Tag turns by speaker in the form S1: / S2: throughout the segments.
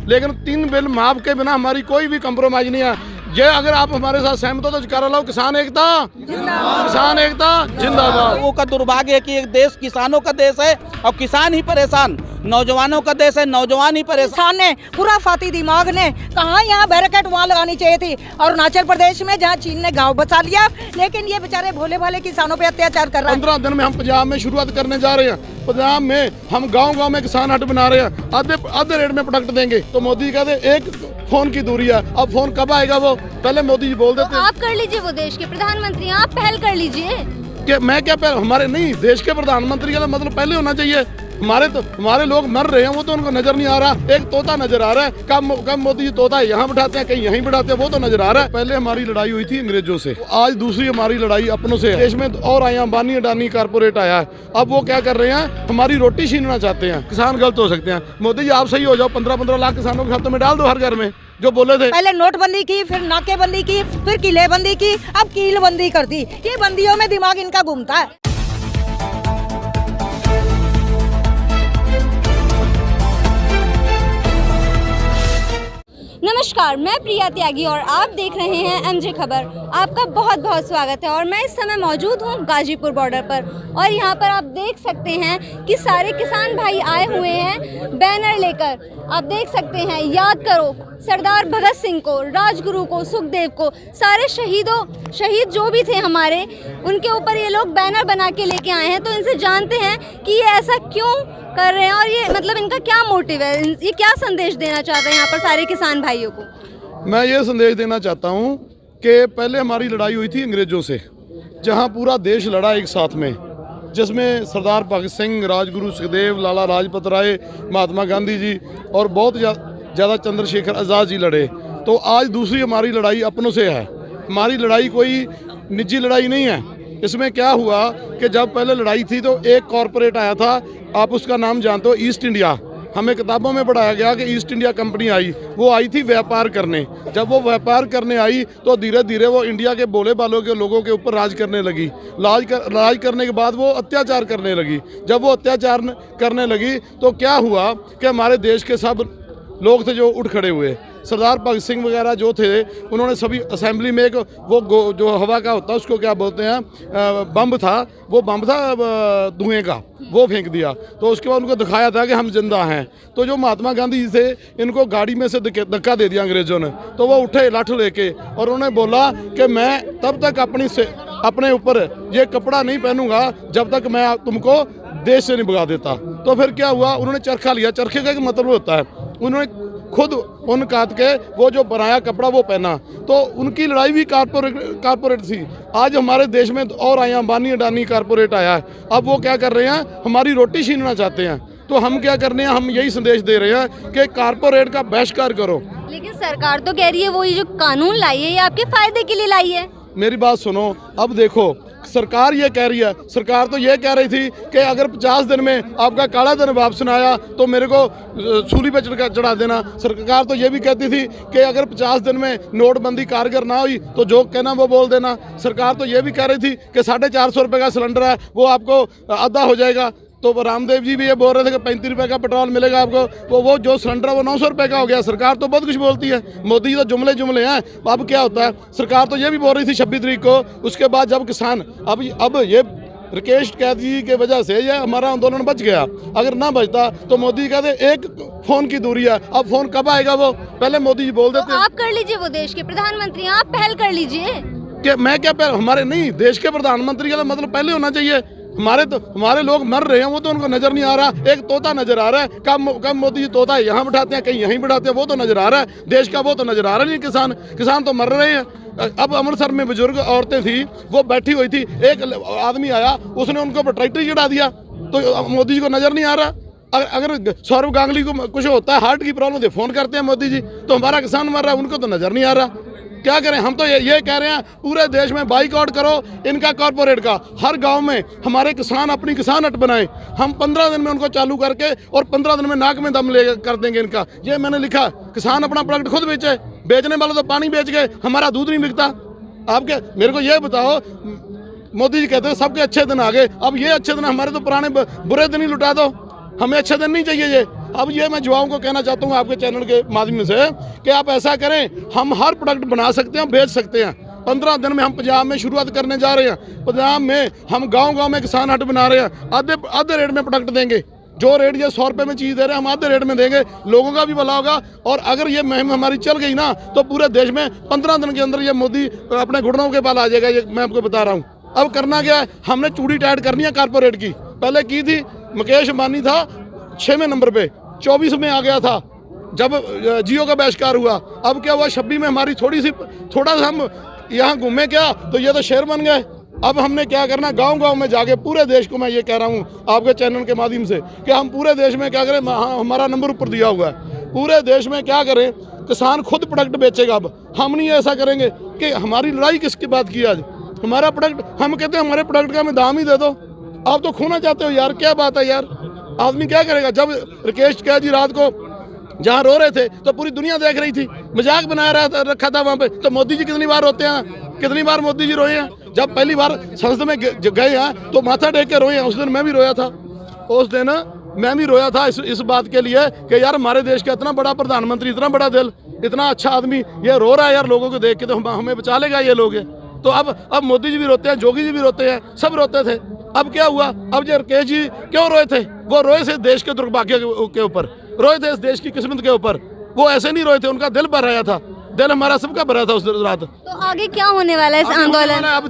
S1: लेकिन 3 बिल माफ के बिना हमारी कोई भी कंप्रोमाइज नहीं है। ये अगर आप हमारे साथ सहमत हो तो जयकारा लो, किसान एकता जिंदाबाद।
S2: लोगों का दुर्भाग्य है कि एक देश किसानों का देश है और किसान ही परेशान, नौजवानों का देश है, नौजवान ही परेशान।
S3: किसान ने पूरा फाती दिमाग ने कहा यहाँ बैरिकेड वहाँ लगानी चाहिए थी। और अरुणाचल प्रदेश में जहाँ चीन ने गांव बचा लिया, लेकिन ये बेचारे भोले भाले किसानों पे अत्याचार कर रहे हैं।
S1: 15 दिन में हम पंजाब में शुरुआत करने जा रहे हैं। पंजाब में हम गांव-गांव में किसान हट बना रहे हैं, आधे रेट में प्रोडक्ट देंगे। तो मोदी कहते एक फोन की दूरी है, अब फोन कब आएगा वो पहले मोदी जी बोल देते।
S4: तो आप कर लीजिए, वो देश के प्रधानमंत्री, आप पहल कर लीजिए।
S1: कि मैं क्या पहले, हमारे नहीं देश के प्रधानमंत्री का मतलब पहले होना चाहिए। हमारे लोग मर रहे हैं, वो तो उनको नजर नहीं आ रहा। एक तोता नजर आ रहा है, कब मोदी जी तोता यहाँ बिठाते हैं, कहीं यहीं बिठाते हैं, वो तो नजर आ रहा है। पहले हमारी लड़ाई हुई थी अंग्रेजों से, आज दूसरी हमारी लड़ाई अपनों से है। देश में और आया अंबानी अडानी कारपोरेट आया है, अब वो क्या कर रहे हैं, हमारी रोटी छीनना चाहते हैं। किसान गलत हो सकते हैं, मोदी जी आप सही हो जाओ, 15-15 लाख किसानों के खातों में डाल दो हर घर में, जो बोले थे।
S3: पहले नोटबंदी की, फिर नाकेबंदी की, फिर किलेबंदी की, अब कीलबंदी कर दी। ये बंदियों में दिमाग इनका घूमता है।
S4: नमस्कार, मैं प्रिया त्यागी और आप देख रहे हैं एमजे खबर। आपका बहुत बहुत स्वागत है और मैं इस समय मौजूद हूं गाजीपुर बॉर्डर पर। और यहां पर आप देख सकते हैं कि सारे किसान भाई आए हुए हैं बैनर लेकर। आप देख सकते हैं, याद करो सरदार भगत सिंह को, राजगुरु को, सुखदेव को, सारे शहीद जो भी थे हमारे, उनके ऊपर ये लोग बैनर बना के लेके आए हैं। तो इनसे जानते हैं कि ये ऐसा क्यों कर रहे हैं और ये मतलब इनका क्या मोटिव है, ये क्या संदेश देना चाहते हैं यहाँ पर सारे किसान भाइयों को।
S1: मैं ये संदेश देना चाहता हूँ कि पहले हमारी लड़ाई हुई थी अंग्रेजों से, जहाँ पूरा देश लड़ा एक साथ में, जिसमें सरदार भगत सिंह, राजगुरु सुखदेव, लाला लाजपत राय, महात्मा गांधी जी और बहुत ज़्यादा चंद्रशेखर आज़ाद जी लड़े। तो आज दूसरी हमारी लड़ाई अपनों से है। हमारी लड़ाई कोई निजी लड़ाई नहीं है। इसमें क्या हुआ कि जब पहले लड़ाई थी तो एक कॉरपोरेट आया था, आप उसका नाम जानते हो, ईस्ट इंडिया। हमें किताबों में पढ़ाया गया कि ईस्ट इंडिया कंपनी आई, वो आई थी व्यापार करने। जब वो व्यापार करने आई तो धीरे धीरे वो इंडिया के बोले बालों के लोगों के ऊपर राज करने लगी। राज करने के बाद वो अत्याचार करने लगी। जब वो अत्याचार करने लगी तो क्या हुआ कि हमारे देश के सब लोग थे जो उठ खड़े हुए। सरदार भगत सिंह वगैरह जो थे, उन्होंने सभी असेंबली में एक वो जो हवा का होता है उसको क्या बोलते हैं, बम था, वो बम था धुएं का, वो फेंक दिया। तो उसके बाद उनको दिखाया था कि हम जिंदा हैं। तो जो महात्मा गांधी जी थे, इनको गाड़ी में से धक्का दे दिया अंग्रेजों ने। तो वो उठे लाठ लेके और उन्होंने बोला कि मैं तब तक अपने ऊपर ये कपड़ा नहीं पहनूंगा जब तक मैं तुमको देश से नहीं भगा देता। तो फिर क्या हुआ, उन्होंने चरखा लिया। चरखे का मतलब होता है, उन्होंने खुद ऊन काट के वो जो बनाया कपड़ा वो पहना। तो उनकी लड़ाई भी कारपोरेट थी। आज हमारे देश में और आया अंबानी अडानी कारपोरेट आया है, अब वो क्या कर रहे हैं, हमारी रोटी छीनना चाहते हैं। तो हम क्या कर रहे हैं, हम यही संदेश दे रहे हैं कि कारपोरेट का बहिष्कार करो।
S4: लेकिन सरकार तो कह रही है वो ये जो कानून लाई है ये आपके फायदे के लिए लाई है।
S1: मेरी बात सुनो, अब देखो सरकार ये कह रही है, सरकार तो ये कह रही थी कि अगर 50 दिन में आपका काला धन वापस न आया तो मेरे को सूली पे चढ़ा देना। सरकार तो ये भी कहती थी कि अगर 50 दिन में नोटबंदी कारगर ना हुई तो जो कहना वो बोल देना। सरकार तो ये भी कह रही थी कि 450 रुपये का सिलेंडर है वो आपको आधा हो जाएगा। तो रामदेव जी भी ये बोल रहे थे कि 35 रुपये का पेट्रोल मिलेगा आपको, वो जो सिलेंडर वो 900 रुपये का हो गया। सरकार तो बहुत कुछ बोलती है, मोदी तो जुमले हैं। अब क्या होता है, सरकार तो ये भी बोल रही थी 26 तारीख को, उसके बाद जब किसान अब ये राकेश कैद जी की वजह से ये हमारा आंदोलन बच गया। अगर ना बचता तो मोदी कहते एक फोन की दूरी है, अब फोन कब आएगा वो पहले मोदी जी बोल देते।
S4: तो आप कर लीजिए, वो देश के प्रधानमंत्री, आप पहल कर लीजिए।
S1: कि मैं क्या पहले, हमारे नहीं देश के प्रधानमंत्री का मतलब पहले होना चाहिए। हमारे लोग मर रहे हैं, वो तो उनको नजर नहीं आ रहा। एक तोता नजर आ रहा है, कब मोदी जी तोता यहाँ बिठाते हैं, कहीं यहीं बिठाते हैं, वो तो नजर आ रहा है। देश का वो तो नजर आ रहा नहीं। किसान तो मर रहे हैं। अब अमृतसर में बुजुर्ग औरतें थी, वो बैठी हुई थी, एक आदमी आया, उसने उनको ऊपर ट्रैक्टर चढ़ा दिया। तो मोदी जी को नजर नहीं आ रहा। अगर सौरभ गांगुली को कुछ होता है, हार्ट की प्रॉब्लम है, फोन करते हैं मोदी जी, तो हमारा किसान मर रहा है, उनको तो नजर नहीं आ रहा। क्या करें, हम तो ये कह रहे हैं पूरे देश में बाइकआउट करो इनका कॉर्पोरेट का। हर गांव में हमारे किसान अपनी किसान हट बनाए। हम 15 दिन में उनको चालू करके और 15 दिन में नाक में दम ले कर देंगे इनका। ये मैंने लिखा, किसान अपना प्रोडक्ट खुद बेचे, बेचने वाले तो पानी बेच गए, हमारा दूध नहीं बिकता। आप क्या, मेरे को ये बताओ, मोदी जी कहते हैं सबके अच्छे दिन आ गए, अब ये अच्छे दिन, हमारे तो पुराने बुरे दिन ही लुटा दो, हमें अच्छे दिन नहीं चाहिए। ये अब ये मैं युवाओं को कहना चाहता हूँ आपके चैनल के माध्यम से कि आप ऐसा करें, हम हर प्रोडक्ट बना सकते हैं, बेच सकते हैं। 15 दिन में हम पंजाब में शुरुआत करने जा रहे हैं। पंजाब में हम गांव-गांव में किसान हट बना रहे हैं। आधे रेट में प्रोडक्ट देंगे। जो रेट ये 100 रुपये में चीज़ दे रहे हैं, हम आधे रेट में देंगे। लोगों का भी भला होगा। और अगर ये मुहिम हमारी चल गई ना, तो पूरे देश में 15 दिन के अंदर ये मोदी अपने घुटनों के पाल आ जाएगा। ये मैं आपको बता रहा हूँ। अब करना क्या है, हमने चूड़ी टाइट करनी है कारपोरेट की। पहले की थी, मुकेश अंबानी था 6वें नंबर पे, 24 में आ गया था जब जियो का बहिष्कार हुआ। अब क्या हुआ, 26 में हमारी थोड़ा सा हम यहाँ घूमे क्या, तो ये तो शेर बन गए। अब हमने क्या करना, गांव-गांव में जाके पूरे देश को मैं ये कह रहा हूँ आपके चैनल के माध्यम से कि हम पूरे देश में क्या करें, हमारा नंबर ऊपर दिया हुआ है। पूरे देश में क्या करें, किसान खुद प्रोडक्ट बेचेगा। अब हम नहीं ऐसा करेंगे कि हमारी लड़ाई किसकी बात की आज। हमारा प्रोडक्ट, हम कहते हैं हमारे प्रोडक्ट का हमें दाम ही दे दो। आप तो खोना चाहते हो यार, क्या बात है यार। आदमी क्या करेगा। जब राकेश कैद जी रात को जहाँ रो रहे थे तो पूरी दुनिया देख रही थी, मजाक बनाया रखा था वहाँ पे। तो मोदी जी कितनी बार रोते हैं, कितनी बार मोदी जी रोए हैं। जब पहली बार संसद में गए हैं तो माथा टेक के रोए हैं। उस दिन मैं भी रोया था, उस दिन मैं भी रोया था इस बात के लिए कि यार हमारे देश का इतना बड़ा प्रधानमंत्री, इतना बड़ा दिल, इतना अच्छा आदमी ये रो रहा है यार लोगों को देख के, तो हमें बचा लेगा ये लोग। तो अब मोदी जी भी रोते हैं, जोगी जी भी रोते हैं, सब रोते थे। अब क्या हुआ, अब जो राकेश जी क्यों रोए थे, वो रोए थे देश के दुर्भाग्य के ऊपर, रोए थे इस देश की किस्मत के ऊपर। वो ऐसे नहीं रोए थे, उनका दिल भर रहा था, दिल हमारा सबका भरा था उस रात।
S4: तो आगे क्या होने वाला है इस आंदोलन?
S1: अब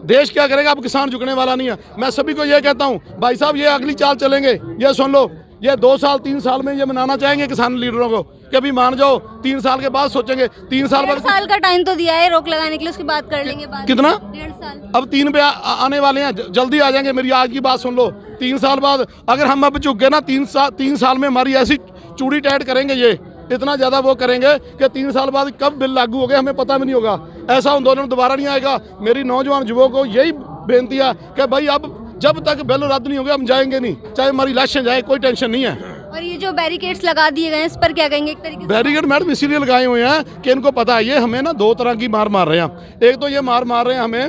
S1: देश क्या करेगा, अब किसान झुकने वाला नहीं है। मैं सभी को ये कहता हूँ, भाई साहब ये अगली चाल चलेंगे, ये सुन लो, ये 2 साल 3 साल में ये मनाना चाहेंगे किसान लीडरों को कि अभी मान जाओ, 3 साल के बाद सोचेंगे। 3 साल बाद,
S4: 1.5 साल का टाइम तो दिया है रोक लगाने के लिए, उसकी बात कर लेंगे बाद।
S1: कितना?
S4: 1.5 साल।
S1: अब 3 पे आने वाले हैं, जल्दी आ जाएंगे। मेरी आज की बात सुन लो, 3 साल बाद अगर हम अब झुक गए ना, 3 साल में हमारी ऐसी चूड़ी टाइट करेंगे, ये इतना ज़्यादा वो करेंगे कि 3 साल बाद कब बिल लागू हो गए हमें पता भी नहीं होगा। ऐसा आंदोलन दोबारा नहीं आएगा। मेरी नौजवान युवाओं को यही बेनती है कि भाई अब जब तक बिल रद्द नहीं होगा हम जाएंगे नहीं, चाहे हमारी लाशें जाए, कोई टेंशन नहीं है।
S4: और ये जो बैरिकेड्स लगा दिए गए हैं, इस पर क्या कहेंगे? एक तरीके से
S1: बैरिकेड मैडम इसीलिए लगाए हुए हैं कि इनको पता है ये हमें ना 2 तरह की मार रहे हैं। एक तो ये मार रहे हैं हमें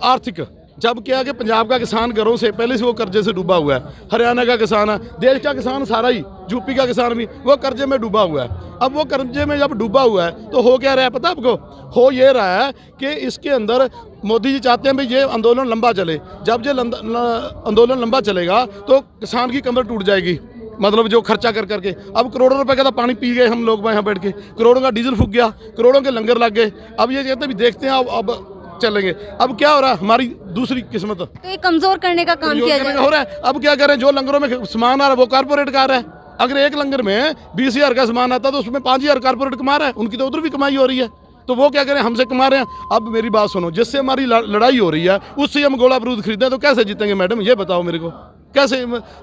S1: आर्थिक, जब क्या है कि पंजाब का किसान घरों से पहले से वो कर्जे से डूबा हुआ है, हरियाणा का किसान है, देश का किसान सारा ही, यूपी का किसान भी वो कर्जे में डूबा हुआ है। अब वो कर्जे में जब डूबा हुआ है तो हो क्या रहा है पता आपको, हो ये रहा है कि इसके अंदर मोदी जी चाहते हैं भाई ये आंदोलन लंबा चले। जब ये आंदोलन लंबा चलेगा तो किसान की कमर टूट जाएगी, मतलब जो खर्चा कर करके। अब करोड़ों रुपए का तो पानी पी गए हम लोग यहाँ बैठ के, करोड़ों का डीजल फूक गया, करोड़ों के लंगर लग गए। अब ये कहते भी देखते हैं अब चलेंगे। अब क्या हो रहा है, हमारी दूसरी किस्मत
S4: तो ये कमजोर करने का काम किया जा
S1: हो रहा है। अब क्या करें, जो लंगरों में सामान आ रहा है वो कारपोरेट का आ रहा है। अगर एक लंगर में 20,000 का सामान आता है तो उसमें 5,000 कारपोरेट कमा रहा है, उनकी तो उधर भी कमाई हो रही है। तो वो क्या करें, हमसे कमा रहे हैं। अब मेरी बात सुनो, जिससे हमारी लड़ाई हो रही है उससे हम गोला बारूद खरीदें तो कैसे जीतेंगे मैडम, ये बताओ मेरे को कैसे।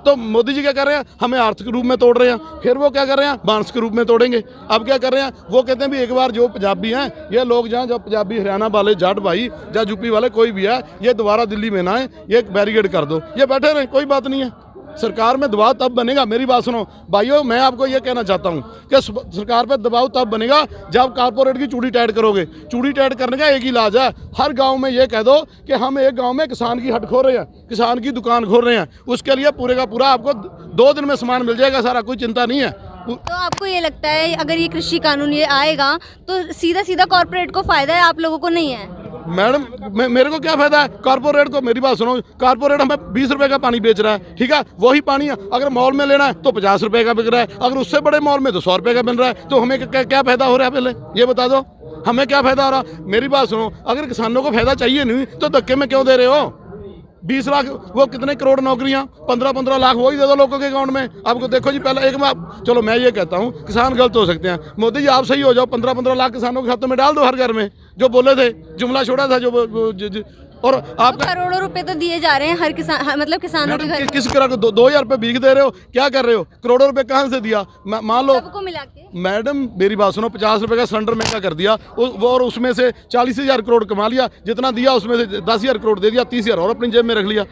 S1: तो मोदी जी क्या कर रहे हैं, हमें आर्थिक रूप में तोड़ रहे हैं, फिर वो क्या कर रहे हैं, मानसिक के रूप में तोड़ेंगे। अब क्या कर रहे हैं, वो कहते हैं भी एक बार जो पंजाबी हैं ये लोग, जहाँ जो पंजाबी हरियाणा वाले जाट भाई या यूपी वाले कोई भी है, ये दोबारा दिल्ली में ना आए, ये बैरिकेड कर दो, ये बैठे रहे, कोई बात नहीं है। सरकार में दबाव तब बनेगा, मेरी बात सुनो भाइयों, मैं आपको ये कहना चाहता हूँ कि सरकार पे दबाव तब बनेगा जब कारपोरेट की चूड़ी टाइट करोगे। चूड़ी टाइट करने का एक ही इलाज है, हर गांव में ये कह दो कि हम एक गांव में किसान की हट खोल रहे हैं, किसान की दुकान खोल रहे हैं। उसके लिए पूरे का पूरा आपको 2 दिन में सामान मिल जाएगा सारा, कोई चिंता नहीं है।
S4: तो आपको ये लगता है अगर ये कृषि कानून ये आएगा तो सीधा सीधा कॉर्पोरेट को फायदा है, आप लोगों को नहीं है?
S1: मैडम मेरे को क्या फायदा है कॉर्पोरेट को, मेरी बात सुनो, कॉर्पोरेट हमें 20 रुपए का पानी बेच रहा है, ठीक है, वही पानी अगर मॉल में लेना है तो 50 रुपए का बिक रहा है, अगर उससे बड़े मॉल में तो 100 रुपए का मिल रहा है। तो हमें क्या फायदा हो रहा है, पहले ये बता दो, हमें क्या फायदा हो रहा। मेरी बात सुनो, अगर किसानों को फायदा चाहिए नहीं तो धक्के में क्यों दे रहे हो? 20 लाख, वो कितने करोड़ नौकरियां, 15-15 लाख वही दे दो लोगों के अकाउंट में। आपको देखो जी, पहले एक चलो मैं ये कहता हूँ किसान गलत हो सकते हैं, मोदी जी आप सही हो जाओ, 15-15 लाख किसानों के खातों में डाल दो हर घर में, जो बोले थे, जुमला छोड़ा था जो और आप
S4: करोड़ों रुपए तो दिए जा रहे हैं हर किसान, मतलब किसानों के घर।
S1: किस तरह को 2,000 रुपए भीख दे रहे हो, क्या कर रहे हो? करोड़ों रुपए कहाँ से दिया? मान लो
S4: सबको मिला के
S1: मैडम मेरी बात सुनो, 50 रुपए का सिलेंडर महंगा कर दिया वो, और उसमें से 40,000 करोड़ कमा लिया, जितना दिया उसमें से 10,000 करोड़ दे दिया, 30,000 और अपनी जेब में रख लिया।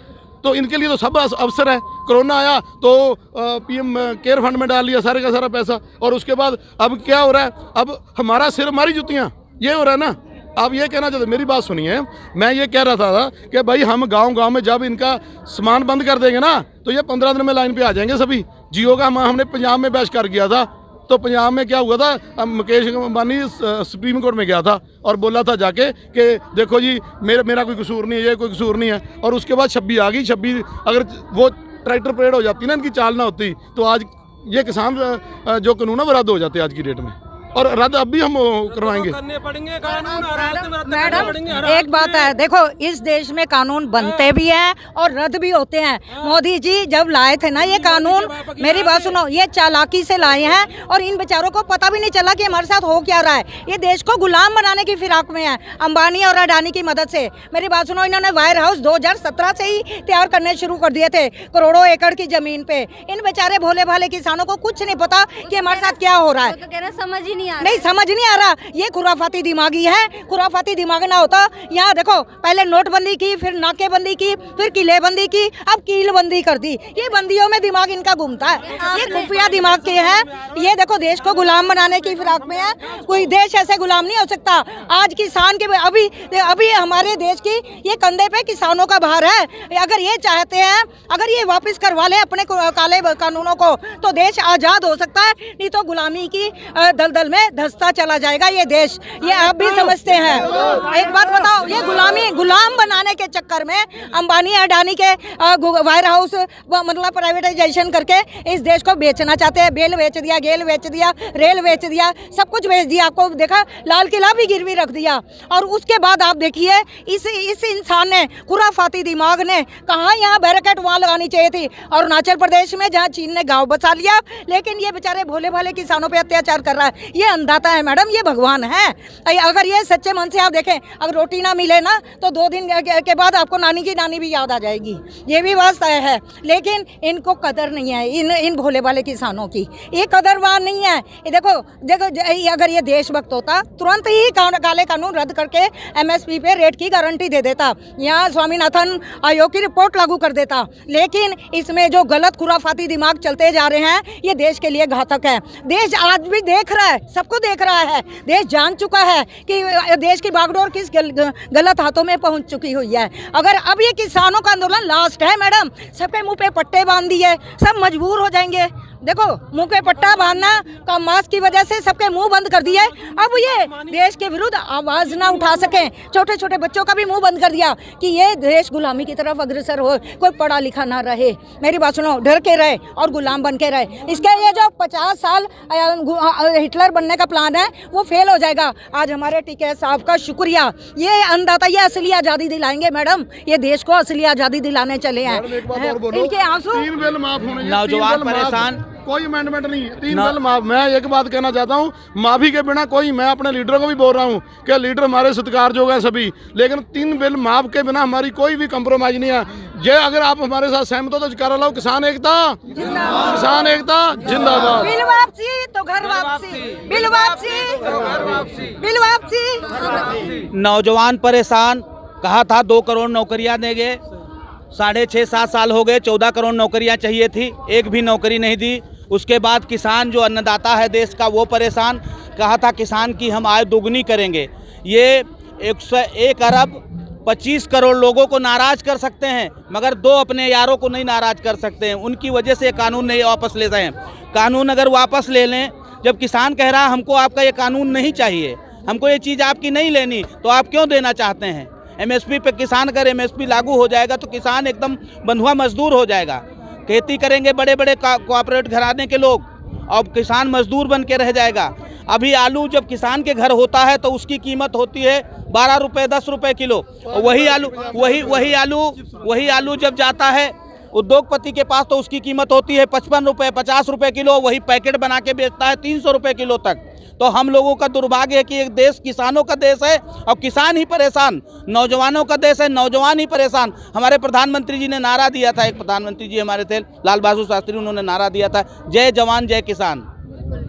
S1: तो इनके लिए तो सब अवसर है। कोरोना आया तो पीएम केयर फंड में डाल लिया सारे का सारा पैसा, और उसके बाद अब क्या हो रहा है, अब हमारा सिर हमारी जुतियाँ, ये हो रहा है ना। आप ये कहना चाहते, मेरी बात सुनिए, मैं ये कह रहा था कि भाई हम गांव में जब इनका सामान बंद कर देंगे ना तो ये 15 दिन में लाइन पे आ जाएंगे सभी। जियो का हमने पंजाब में बहिष्कार किया था, तो पंजाब में क्या हुआ था, मुकेश अंबानी सुप्रीम कोर्ट में गया था और बोला था जाके कि देखो जी मेरा कोई कसूर नहीं है, ये कोई कसूर नहीं है। और उसके बाद 26 आ गई, 26 अगर वो ट्रैक्टर परेड हो जाती ना, इनकी चाल ना होती, तो आज ये किसान जो कानून है वो रद्द हो जाते आज की डेट में, और रद्द अब भी हम करवाएंगे।
S3: मैडम एक बात है, देखो इस देश में कानून बनते भी हैं और रद्द भी होते हैं। मोदी जी जब लाए थे ना ये कानून, मेरी बात सुनो, ये चालाकी से लाए हैं और इन बेचारों को पता भी नहीं चला कि हमारे साथ हो क्या रहा है। ये देश को गुलाम बनाने की फिराक में है अंबानी और अडानी की मदद से। मेरी बात सुनो, इन्होंने वायर हाउस 2017 से ही तैयार करने शुरू कर दिए थे, करोड़ों एकड़ की जमीन पे। इन बेचारे भोले भाले किसानों को कुछ नहीं पता कि हमारे साथ क्या हो रहा है।
S4: तो कह रहे समझ ही
S3: नहीं समझ नहीं आ रहा, ये खुराफाती दिमागी है। खुराफाती दिमाग ना होता, यहाँ देखो पहले नोटबंदी की, फिर नाकेबंदी की, फिर किलेबंदी की, अब कीलबंदी कर दी। ये बंदियों में दिमाग इनका घूमता है, ये खुफिया दिमाग के हैं। ये देखो देश को गुलाम बनाने की फिराक में है। कोई देश ऐसे गुलाम नहीं हो सकता। आज किसान के अभी हमारे देश की ये कंधे पे किसानों का भार है। अगर ये चाहते हैं, अगर ये वापस करवा ले अपने काले कानूनों को, तो देश आजाद हो सकता है, नहीं तो गुलामी की दलदल में धंसता चला जाएगा ये देश। ये आप भी समझते हैं। एक बात बताओ, ये गुलाम बनाने के चक्कर में अंबानी अडानी के वायर हाउस मतलब प्राइवेटाइजेशन करके इस देश को बेचना चाहते हैं। बेल बेच दिया, गेल बेच दिया, रेल बेच दिया, सब कुछ बेच दिया। आपको देखा लाल किला भी गिरवी रख दिया। और उसके बाद आप देखिए इस इंसान ने, खुराफाती दिमाग ने, कहाँ यहाँ बैरिकेड वहाँ लगानी चाहिए थी अरुणाचल प्रदेश में, जहाँ चीन ने गाँव बसा लिया। लेकिन ये बेचारे भोले भाले किसानों पर अत्याचार कर रहा है। ये अंधाता है मैडम, ये भगवान है। अगर ये सच्चे मन से आप देखें, अगर रोटी ना मिले ना तो 2 दिन के बाद आपको नानी की नानी भी याद आ जाएगी। ये भी बात तय है। लेकिन इनको कदर नहीं है, इन भोले वाले किसानों की ये कदरवान नहीं है। ये देखो अगर ये देशभक्त होता तुरंत ही काले कानून रद्द करके MSP पे रेट की गारंटी दे देता, यहाँ स्वामीनाथन आयोग की रिपोर्ट लागू कर देता। लेकिन इसमें जो गलत खुराफाती दिमाग चलते जा रहे हैं, ये देश के लिए घातक है। देश आज भी देख रहा है, सबको देख रहा है। देश जान चुका है कि देश की बागडोर किस गलत हाथों में पहुंच चुकी हुई है। अगर अब ये किसानों का आंदोलन लास्ट है मैडम, सबके मुंह पे पट्टे बांध दिए, सब मजबूर हो जाएंगे। देखो मुंह पे पट्टा बांधना का मास्क की वजह से सबके मुंह बंद कर दिए। अब ये देश के विरुद्ध आवाज ना उठा सकें, छोटे छोटे बच्चों का भी मुंह बंद कर दिया कि ये देश गुलामी की तरफ अग्रसर हो, कोई पढ़ा लिखा ना रहे। मेरी बात सुनो, डर के रहे और गुलाम बन के रहे। इसके ये जो 50 साल हिटलर बनने का प्लान है वो फेल हो जाएगा। आज हमारे टीके साहब का शुक्रिया, ये अंदाता ये असली आज़ादी दिलाएंगे मैडम। ये देश को असली आज़ादी दिलाने चले हैं। इनके आंसू,
S1: 3 बिल माफ होने,
S2: नौजवान परेशान,
S1: कोई अमेंडमेंट नहीं, 3 बिल माफ। मैं एक बात कहना चाहता हूँ, माफी के बिना कोई, मैं अपने लीडरों को भी बोल रहा हूँ कि लीडर हमारे सत्कारयोग है सभी, लेकिन 3 बिल माफ के बिना हमारी कोई भी कंप्रोमाइज नहीं है। ये अगर आप हमारे साथ सहमत हो तो जयकारा लाओ, किसान एकता, किसान एकता जिंदाबाद।
S3: बिल वापसी तो घर वापसी, बिल वापसी तो घर वापसी, बिल वापसी।
S2: नौजवान परेशान, कहा था 2 करोड़ नौकरियां देंगे, 6.5-7 साल हो गए, 14 करोड़ नौकरियां चाहिए थी, एक भी नौकरी नहीं दी। उसके बाद किसान जो अन्नदाता है देश का वो परेशान, कहा था किसान की हम आय दोगुनी करेंगे। ये 101 अरब 25 करोड़ लोगों को नाराज कर सकते हैं, मगर 2 अपने यारों को नहीं नाराज कर सकते हैं। उनकी वजह से कानून नहीं वापस ले रहे हैं। कानून अगर वापस ले लें, जब किसान कह रहा है हमको आपका ये कानून नहीं चाहिए, हमको ये चीज़ आपकी नहीं लेनी, तो आप क्यों देना चाहते हैं? MSP पे किसान अगर MSP लागू हो जाएगा तो किसान एकदम बंधुआ मजदूर हो जाएगा। खेती करेंगे बड़े बड़े कोऑपरेट घराने के लोग, अब किसान मजदूर बन के रह जाएगा। अभी आलू जब किसान के घर होता है तो उसकी कीमत होती है 12 रुपये 10 रुपये किलो। वही आलू जब जाता है उद्योगपति के पास तो उसकी कीमत होती है 55 रुपये 50 रुपये किलो। वही पैकेट बना के बेचता है 300 रुपये किलो तक। तो हम लोगों का दुर्भाग्य है कि एक देश किसानों का देश है और किसान ही परेशान, नौजवानों का देश है, नौजवान ही परेशान। हमारे प्रधानमंत्री जी ने नारा दिया था, एक प्रधानमंत्री जी हमारे थे लाल बहादुर शास्त्री, उन्होंने नारा दिया था जय जवान जय किसान।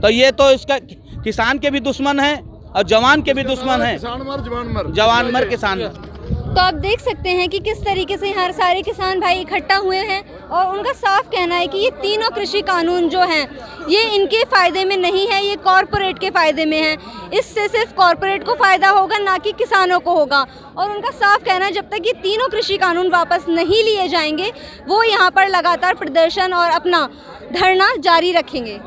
S2: तो ये तो इसका किसान के भी दुश्मन है और जवान के भी दुश्मन है।
S1: किसान मर जवान मर,
S2: जवान मर किसान मर।
S4: तो आप देख सकते हैं कि किस तरीके से यहाँ सारे किसान भाई इकट्ठा हुए हैं और उनका साफ कहना है कि ये तीनों कृषि कानून जो हैं ये इनके फ़ायदे में नहीं है, ये कॉरपोरेट के फ़ायदे में है। इससे सिर्फ कॉरपोरेट को फ़ायदा होगा, ना कि किसानों को होगा। और उनका साफ कहना है जब तक ये तीनों कृषि कानून वापस नहीं लिए जाएंगे वो यहाँ पर लगातार प्रदर्शन और अपना धरना जारी रखेंगे।